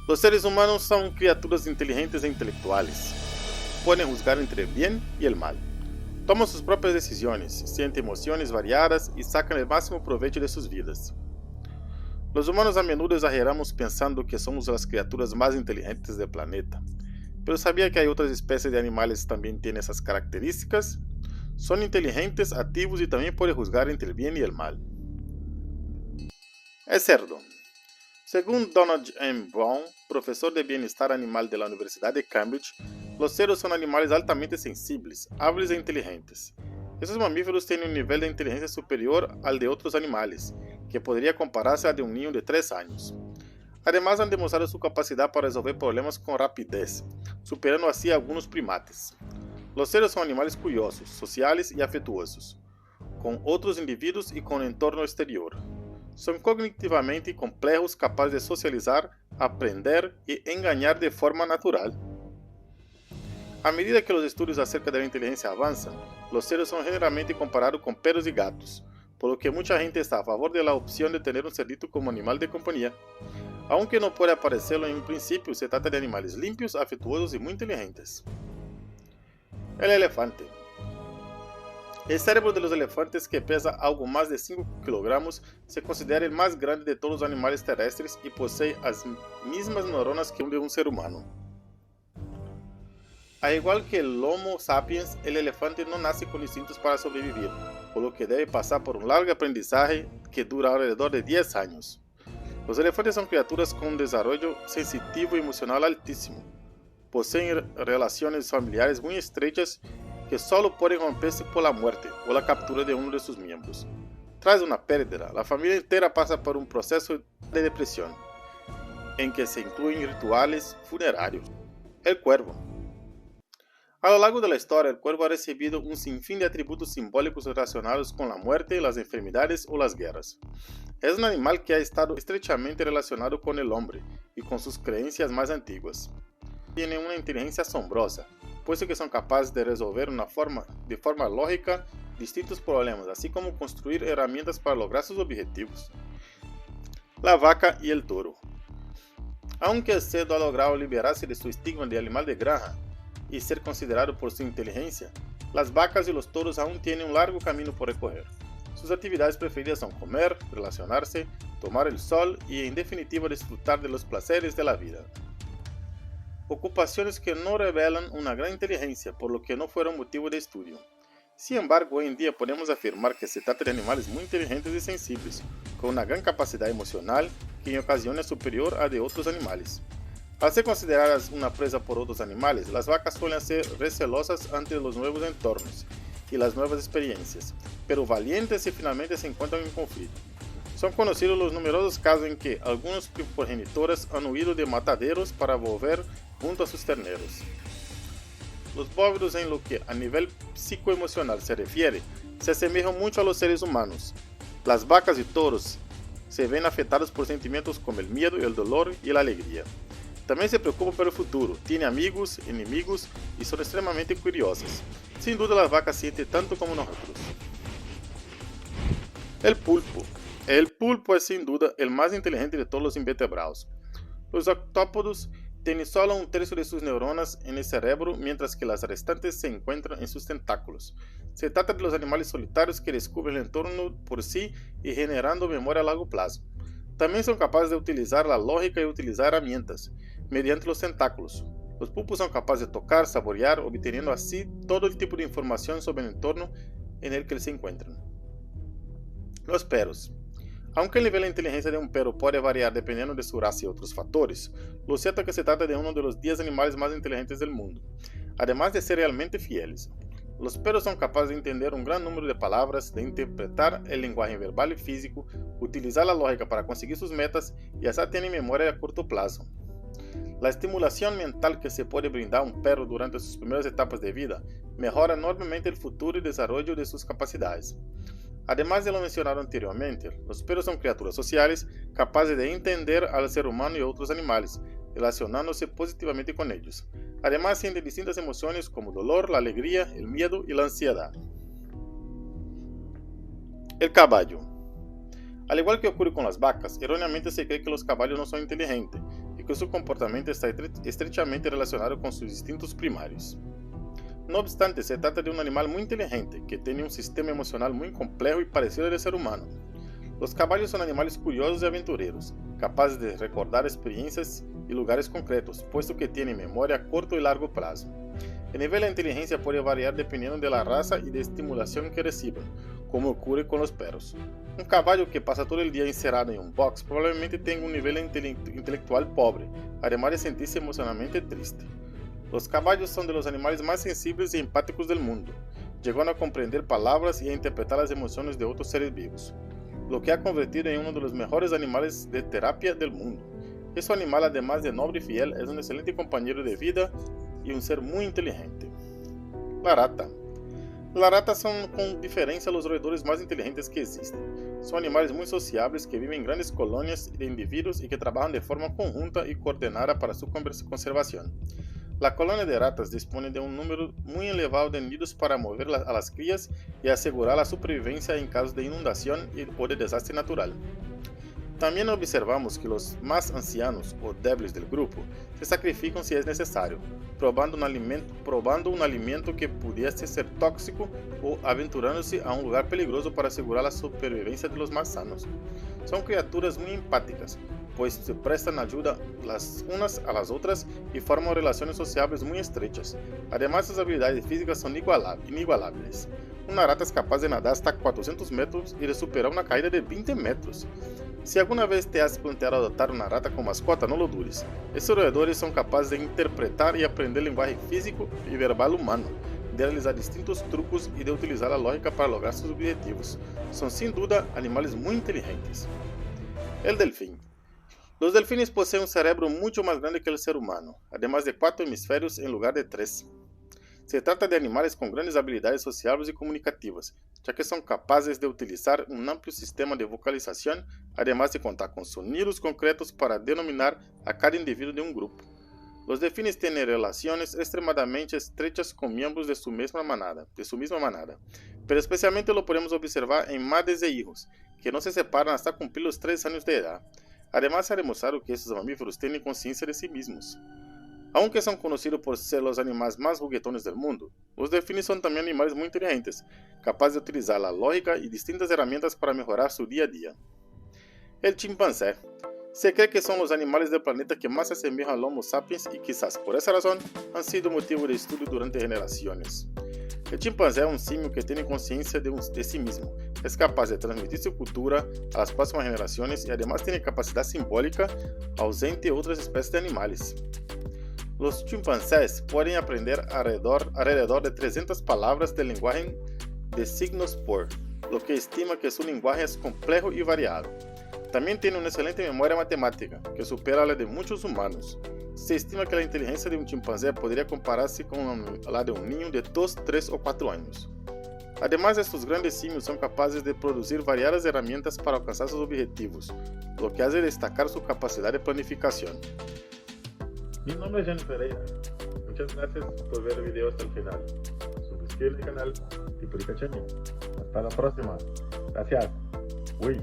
Los seres humanos son criaturas inteligentes e intelectuales. Pueden juzgar entre el bien y el mal. Toman sus propias decisiones, sienten emociones variadas y sacan el máximo provecho de sus vidas. Los humanos a menudo exageramos pensando que somos las criaturas más inteligentes del planeta. Pero ¿sabía que hay otras especies de animales que también tienen esas características? Son inteligentes, activos y también pueden juzgar entre el bien y el mal. El cerdo. Según Donald M. Brown, profesor de bienestar animal de la Universidad de Cambridge, los cerdos son animales altamente sensibles, hábiles e inteligentes. Estos mamíferos tienen un nivel de inteligencia superior al de otros animales, que podría compararse al de un niño de 3 años. Además, han demostrado su capacidad para resolver problemas con rapidez, superando así a algunos primates. Los cerdos son animales curiosos, sociales y afectuosos, con otros individuos y con el entorno exterior. Son cognitivamente complejos, capaces de socializar, aprender y engañar de forma natural. A medida que los estudios acerca de la inteligencia avanzan, los cerdos son generalmente comparados con perros y gatos, por lo que mucha gente está a favor de la opción de tener un cerdito como animal de compañía. Aunque no puede parecerlo en un principio, se trata de animales limpios, afectuosos y muy inteligentes. El elefante. El cerebro de los elefantes, que pesa algo más de 5 kilogramos, se considera el más grande de todos los animales terrestres y posee las mismas neuronas que un de un ser humano. Al igual que el Homo sapiens, el elefante no nace con instintos para sobrevivir, por lo que debe pasar por un largo aprendizaje que dura alrededor de 10 años. Los elefantes son criaturas con un desarrollo sensitivo y emocional altísimo. Poseen relaciones familiares muy estrechas que solo pueden romperse por la muerte o la captura de uno de sus miembros. Tras una pérdida, la familia entera pasa por un proceso de depresión, en que se incluyen rituales funerarios. El cuervo. A lo largo de la historia, el cuervo ha recibido un sinfín de atributos simbólicos relacionados con la muerte, las enfermedades o las guerras. Es un animal que ha estado estrechamente relacionado con el hombre y con sus creencias más antiguas. Tienen una inteligencia asombrosa, puesto que son capaces de resolver de forma lógica distintos problemas, así como construir herramientas para lograr sus objetivos. La vaca y el toro. Aunque el cerdo ha logrado liberarse de su estigma de animal de granja y ser considerado por su inteligencia, las vacas y los toros aún tienen un largo camino por recorrer. Sus actividades preferidas son comer, relacionarse, tomar el sol y, en definitiva, disfrutar de los placeres de la vida. Ocupaciones que no revelan una gran inteligencia, por lo que no fueron motivo de estudio. Sin embargo, hoy en día podemos afirmar que se trata de animales muy inteligentes y sensibles, con una gran capacidad emocional que en ocasiones es superior a de otros animales. Al ser consideradas una presa por otros animales, las vacas suelen ser recelosas ante los nuevos entornos y las nuevas experiencias, pero valientes si finalmente se encuentran en conflicto. Son conocidos los numerosos casos en que algunos progenitores han huido de mataderos para volver junto a sus terneros. Los bóvidos, en lo que a nivel psicoemocional se refiere, se asemejan mucho a los seres humanos. Las vacas y toros se ven afectados por sentimientos como el miedo, el dolor y la alegría. También se preocupan por el futuro, tienen amigos, enemigos y son extremadamente curiosas. Sin duda las vacas sienten tanto como nosotros. El pulpo. El pulpo es sin duda el más inteligente de todos los invertebrados. Los octópodos tienen solo un tercio de sus neuronas en el cerebro, mientras que las restantes se encuentran en sus tentáculos. Se trata de los animales solitarios que descubren el entorno por sí y generando memoria a largo plazo. También son capaces de utilizar la lógica y utilizar herramientas mediante los tentáculos. Los pulpos son capaces de tocar, saborear, obteniendo así todo el tipo de información sobre el entorno en el que se encuentran. Los perros. Aunque el nivel de inteligencia de un perro puede variar dependiendo de su raza y otros factores, lo cierto es que se trata de uno de los 10 animales más inteligentes del mundo, además de ser realmente fieles. Los perros son capaces de entender un gran número de palabras, de interpretar el lenguaje verbal y físico, utilizar la lógica para conseguir sus metas y hasta tienen memoria a corto plazo. La estimulación mental que se puede brindar a un perro durante sus primeras etapas de vida mejora enormemente el futuro y desarrollo de sus capacidades. Además de lo mencionado anteriormente, los perros son criaturas sociales capaces de entender al ser humano y a otros animales, relacionándose positivamente con ellos. Además, sienten distintas emociones como el dolor, la alegría, el miedo y la ansiedad. El caballo. Al igual que ocurre con las vacas, erróneamente se cree que los caballos no son inteligentes y que porque su comportamiento está estrechamente relacionado con sus instintos primarios. No obstante, se trata de un animal muy inteligente, que tiene un sistema emocional muy complejo y parecido al del ser humano. Los caballos son animales curiosos y aventureros, capaces de recordar experiencias y lugares concretos, puesto que tienen memoria a corto y largo plazo. El nivel de inteligencia puede variar dependiendo de la raza y de estimulación que reciban, como ocurre con los perros. Un caballo que pasa todo el día encerrado en un box probablemente tenga un nivel intelectual pobre, además de sentirse emocionalmente triste. Los caballos son de los animales más sensibles y empáticos del mundo, llegando a comprender palabras y a interpretar las emociones de otros seres vivos, lo que ha convertido en uno de los mejores animales de terapia del mundo. Este animal, además de noble y fiel, es un excelente compañero de vida y un ser muy inteligente. La rata. Las ratas son con diferencia los roedores más inteligentes que existen. Son animales muy sociables que viven en grandes colonias de individuos y que trabajan de forma conjunta y coordinada para su conservación. La colonia de ratas dispone de un número muy elevado de nidos para mover a las crías y asegurar la supervivencia en caso de inundación o de desastre natural. También observamos que los más ancianos o débiles del grupo se sacrifican si es necesario, probando un alimento que pudiese ser tóxico o aventurándose a un lugar peligroso para asegurar la supervivencia de los más sanos. Son criaturas muy empáticas, pues se prestan ayuda las unas a las otras y forman relaciones sociables muy estrechas. Además, sus habilidades físicas son inigualables. Una rata es capaz de nadar hasta 400 metros y de superar una caída de 20 metros. Si alguna vez te has planteado adoptar una rata como mascota, no lo dudes. Estos roedores son capaces de interpretar y aprender lenguaje físico y verbal humano, de realizar distintos trucos y de utilizar la lógica para lograr sus objetivos. Son sin duda animales muy inteligentes. El delfín. Los delfines poseen un cerebro mucho más grande que el ser humano, además de 4 hemisferios en lugar de 3. Se trata de animales con grandes habilidades sociales y comunicativas, ya que son capaces de utilizar un amplio sistema de vocalización, además de contar con sonidos concretos para denominar a cada individuo de un grupo. Los delfines tienen relaciones extremadamente estrechas con miembros de su misma manada, pero especialmente lo podemos observar en madres e hijos, que no se separan hasta cumplir los 3 años de edad. Además, se ha demostrado que estos mamíferos tienen conciencia de sí mismos. Aunque son conocidos por ser los animales más juguetones del mundo, los delfines son también animales muy inteligentes, capaces de utilizar la lógica y distintas herramientas para mejorar su día a día. El chimpancé. Se cree que son los animales del planeta que más se asemejan al Homo sapiens y quizás por esa razón han sido motivo de estudio durante generaciones. El chimpancé es un simio que tiene conciencia de sí mismo, es capaz de transmitir su cultura a las próximas generaciones y además tiene capacidad simbólica ausente en otras especies de animales. Los chimpancés pueden aprender alrededor de 300 palabras del lenguaje de signos por, lo que estima que su lenguaje es complejo y variado. También tiene una excelente memoria matemática, que supera la de muchos humanos. Se estima que la inteligencia de un chimpancé podría compararse con la de un niño de 2, 3 o 4 años. Además, estos grandes simios son capaces de producir variadas herramientas para alcanzar sus objetivos, lo que hace destacar su capacidad de planificación. Mi nombre es Jenny Pereira. Muchas gracias por ver el video hasta el final. Suscríbete al canal y publica. Hasta la próxima. Gracias. Uy.